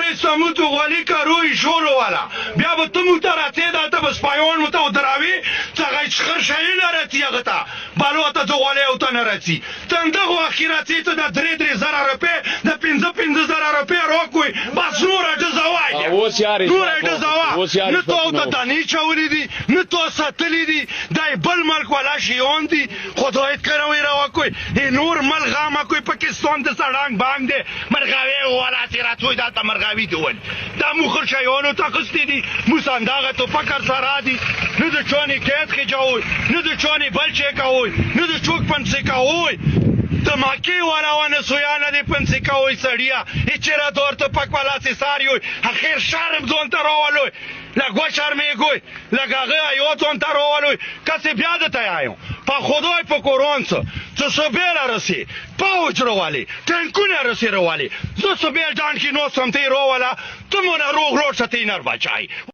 ای سموتو غلی کروی شورو والا بیا به تو متراتی دالته بس پایون متو دراوی څنګه څخه شي لرتی هغه ته بالو ته غلی او ته نرتی تنده خو اخیراتی ته د 3,000 روپے د 5,000 روپے روکوي بس نور د زوای اوس یاري نور د زوا نه تو ته دانی چولې دي نه تو ساتلې دي دای بل ملک والا شيون دي خدای کروي راوکوي نور ملغه کوئی پاکستان د سړنګ باندې مرغاوي والا تیراتوي د مرغاوي دی ول دا مخر شيونو تخستي دي موسانداغه تو فکر سره دي نه د چونی کېد کې جوړ نه د چونی بل چي کوي نه د چوک پنځه کوي تماکی والا ونه سویانه دی پنځه کوي سړیا اچرا دورته پک والا سي ساریو اخر شرم ځون ته راولوي لګو شرمې ګوي لګاغه یو ځون ته راولوي کسي بیا د تایو په خدای په کورونڅ څه سبیل راسي پاوچ روالي ټنکونه راسي روالي زه سبیل ځان کې نو سمتي رواله ته مونږ روغ روټ ستینر بچای